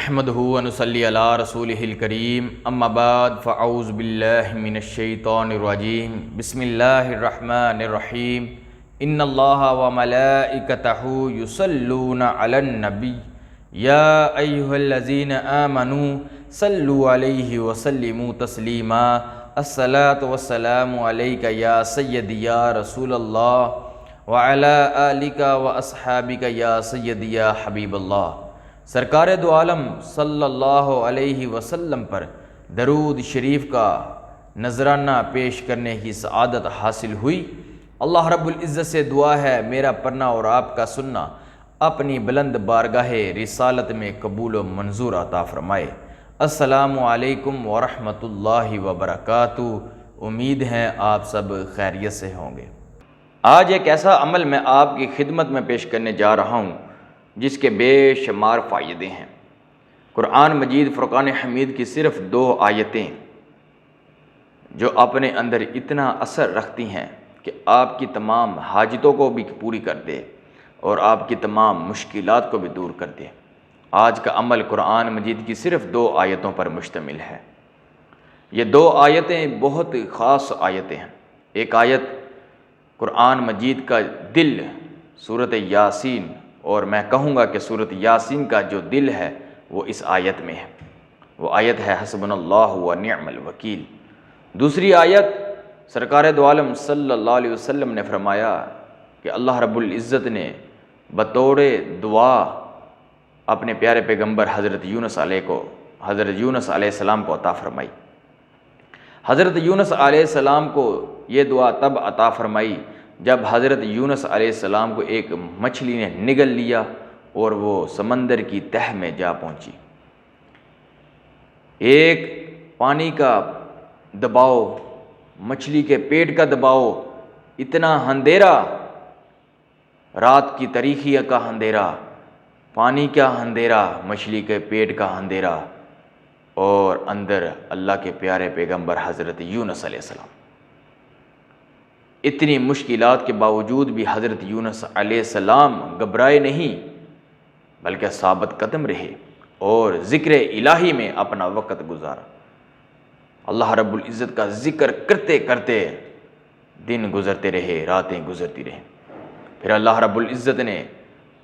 نحمدہ ونصلی علی رسولہ الکریم اما بعد فاعوذ باللہ من الشیطان الرجیم بسم اللہ الرحمن الرحیم ان اللہ وملائکتہ یصلون علی النبی یا ایہا الذین آمنوا صلوا علیہ وسلموا تسلیما الصلاۃ والسلام علیک یا سیدی یا رسول اللہ وعلی آلک واصحابک یا سیدی یا حبیب اللہ۔ سرکار دو عالم صلی اللہ علیہ وسلم پر درود شریف کا نذرانہ پیش کرنے کی سعادت حاصل ہوئی۔ اللہ رب العزت سے دعا ہے میرا پڑھنا اور آپ کا سننا اپنی بلند بارگاہ رسالت میں قبول و منظور عطا فرمائے۔ السلام علیکم ورحمۃ اللہ وبرکاتہ۔ امید ہے آپ سب خیریت سے ہوں گے۔ آج ایک ایسا عمل میں آپ کی خدمت میں پیش کرنے جا رہا ہوں جس کے بے شمار فائدے ہیں۔ قرآن مجید فرقان حمید کی صرف 2 آیتیں جو اپنے اندر اتنا اثر رکھتی ہیں کہ آپ کی تمام حاجتوں کو بھی پوری کر دے اور آپ کی تمام مشکلات کو بھی دور کر دے۔ آج کا عمل قرآن مجید کی صرف 2 آیتوں پر مشتمل ہے۔ یہ 2 آیتیں بہت خاص آیتیں ہیں۔ ایک آیت قرآن مجید کا دل سورۃ یاسین، اور میں کہوں گا کہ سورۃ یاسین کا جو دل ہے وہ اس آیت میں ہے۔ وہ آیت ہے حسبنا اللہ و نعم الوکیل۔ دوسری آیت سرکار دو عالم صلی اللہ علیہ وسلم نے فرمایا کہ اللہ رب العزت نے بطور دعا اپنے پیارے پیغمبر حضرت یونس علیہ السلام کو عطا فرمائی۔ حضرت یونس علیہ السلام کو یہ دعا تب عطا فرمائی جب حضرت یونس علیہ السلام کو ایک مچھلی نے نگل لیا اور وہ سمندر کی تہ میں جا پہنچی۔ ایک پانی کا دباؤ، مچھلی کے پیٹ کا دباؤ، اتنا اندھیرا، رات کی تاریکی کا اندھیرا، پانی کا اندھیرا، مچھلی کے پیٹ کا اندھیرا، اور اندر اللہ کے پیارے پیغمبر حضرت یونس علیہ السلام۔ اتنی مشکلات کے باوجود بھی حضرت یونس علیہ السلام گھبرائے نہیں بلکہ ثابت قدم رہے اور ذکر الہی میں اپنا وقت گزارا۔ اللہ رب العزت کا ذکر کرتے کرتے دن گزرتے رہے، راتیں گزرتی رہیں۔ پھر اللہ رب العزت نے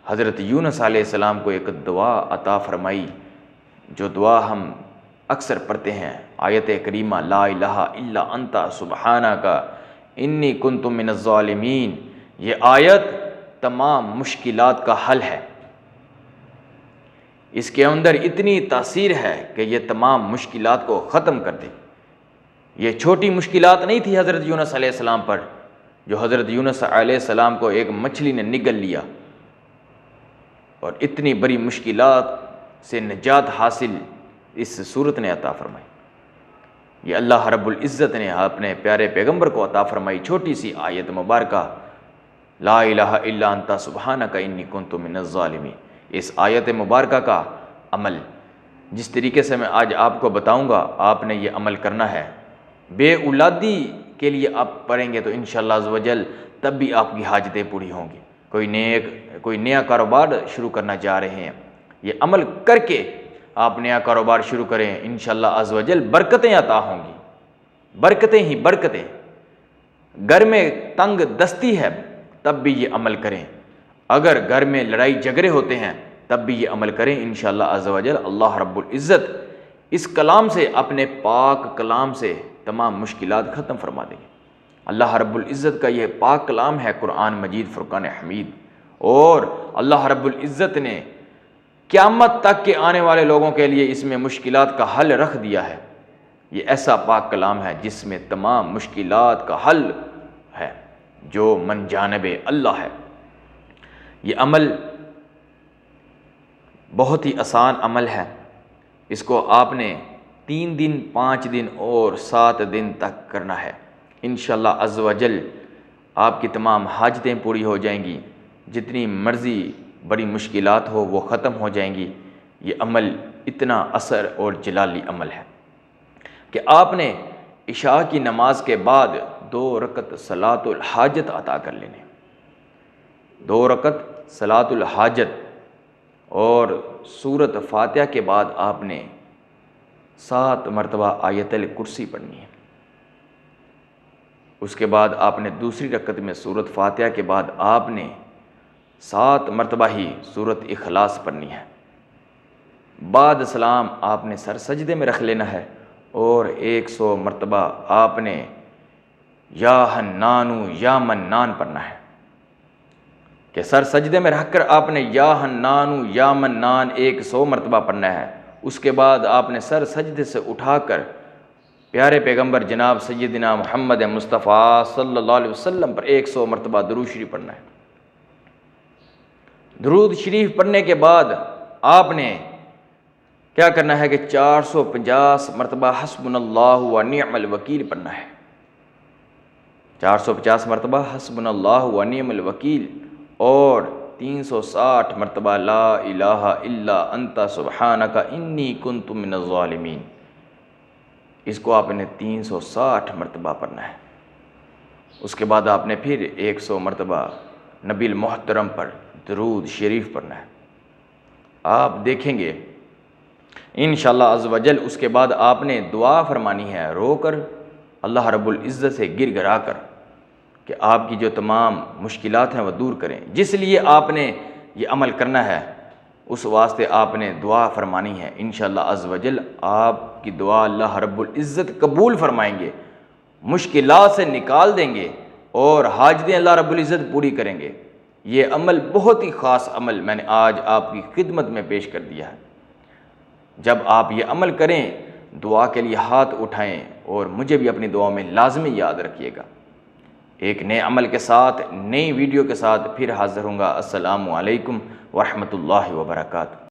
حضرت یونس علیہ السلام کو ایک دعا عطا فرمائی، جو دعا ہم اکثر پڑھتے ہیں، آیت کریمہ لا الہ الا انت سبحانک انی کنت من الظالمین۔ یہ آیت تمام مشکلات کا حل ہے۔ اس کے اندر اتنی تاثیر ہے کہ یہ تمام مشکلات کو ختم کر دے۔ یہ چھوٹی مشکلات نہیں تھی حضرت یونس علیہ السلام پر، جو حضرت یونس علیہ السلام کو ایک مچھلی نے نگل لیا، اور اتنی بڑی مشکلات سے نجات حاصل اس صورت نے عطا فرمائی۔ یہ اللہ رب العزت نے اپنے پیارے پیغمبر کو عطا فرمائی چھوٹی سی آیت مبارکہ لا الہ الا انت سبحانک انی کنت من الظالمین۔ اس آیت مبارکہ کا عمل جس طریقے سے میں آج آپ کو بتاؤں گا، آپ نے یہ عمل کرنا ہے۔ بے اولادی کے لیے آپ پڑھیں گے تو انشاءاللہ عز و جل تب بھی آپ کی حاجتیں پوری ہوں گی۔ کوئی نیا کاروبار شروع کرنا چاہ رہے ہیں، یہ عمل کر کے آپ نیا کاروبار شروع کریں، انشاءاللہ عز و جل برکتیں عطا ہوں گی، برکتیں ہی برکتیں۔ گھر میں تنگ دستی ہے تب بھی یہ عمل کریں، اگر گھر میں لڑائی جھگڑے ہوتے ہیں تب بھی یہ عمل کریں، انشاءاللہ عز و جل اللہ رب العزت اس کلام سے، اپنے پاک کلام سے تمام مشکلات ختم فرما دیں گے۔ اللہ رب العزت کا یہ پاک کلام ہے قرآن مجید فرقان حمید، اور اللہ رب العزت نے قیامت تک کے آنے والے لوگوں کے لیے اس میں مشکلات کا حل رکھ دیا ہے۔ یہ ایسا پاک کلام ہے جس میں تمام مشکلات کا حل ہے، جو من جانب اللہ ہے۔ یہ عمل بہت ہی آسان عمل ہے۔ اس کو آپ نے 3 دن، 5 دن اور 7 دن تک کرنا ہے۔ انشاءاللہ عز و جل آپ کی تمام حاجتیں پوری ہو جائیں گی، جتنی مرضی بڑی مشکلات ہو وہ ختم ہو جائیں گی۔ یہ عمل اتنا اثر اور جلالی عمل ہے کہ آپ نے عشاء کی نماز کے بعد 2 رکعت صلاۃ الحاجت عطا کر لینے، 2 رکعت صلاۃ الحاجت، اور سورۃ فاتحہ کے بعد آپ نے 7 مرتبہ آیت الکرسی پڑھنی ہے۔ اس کے بعد آپ نے دوسری رکعت میں سورۃ فاتحہ کے بعد آپ نے 7 مرتبہ ہی سورۃ اخلاص پڑھنی ہے۔ بعد سلام آپ نے سر سجدے میں رکھ لینا ہے اور 100 مرتبہ آپ نے یا حنانو یا منان پڑھنا ہے، کہ سر سجدے میں رکھ کر آپ نے یا حنانو یا منان 100 مرتبہ پڑھنا ہے۔ اس کے بعد آپ نے سر سجدے سے اٹھا کر پیارے پیغمبر جناب سیدنا محمد مصطفیٰ صلی اللہ علیہ وسلم پر 100 مرتبہ درود شریف پڑھنا ہے۔ درود شریف پڑھنے کے بعد آپ نے کیا کرنا ہے کہ 450 مرتبہ حسبنا اللہ و نعم الوکیل پڑھنا ہے۔ 450 مرتبہ حسبنا اللہ و نعم الوکیل اور 360 مرتبہ لا الہ الا انت سبحانک انی کنت من الظالمین۔ اس کو آپ نے 360 مرتبہ پڑھنا ہے۔ اس کے بعد آپ نے پھر 100 مرتبہ نبی المحترم پر درود شریف پڑھنا ہے۔ آپ دیکھیں گے انشاءاللہ عز و جل اس کے بعد آپ نے دعا فرمانی ہے رو کر، اللہ رب العزت سے گر گرا کر، کہ آپ کی جو تمام مشکلات ہیں وہ دور کریں۔ جس لیے آپ نے یہ عمل کرنا ہے اس واسطے آپ نے دعا فرمانی ہے۔ انشاءاللہ عز و جل آپ کی دعا اللہ رب العزت قبول فرمائیں گے، مشکلات سے نکال دیں گے اور حاجتیں اللہ رب العزت پوری کریں گے۔ یہ عمل بہت ہی خاص عمل میں نے آج آپ کی خدمت میں پیش کر دیا ہے۔ جب آپ یہ عمل کریں دعا کے لیے ہاتھ اٹھائیں اور مجھے بھی اپنی دعا میں لازمی یاد رکھیے گا۔ ایک نئے عمل کے ساتھ نئی ویڈیو کے ساتھ پھر حاضر ہوں گا۔ السلام علیکم ورحمۃ اللہ وبرکاتہ۔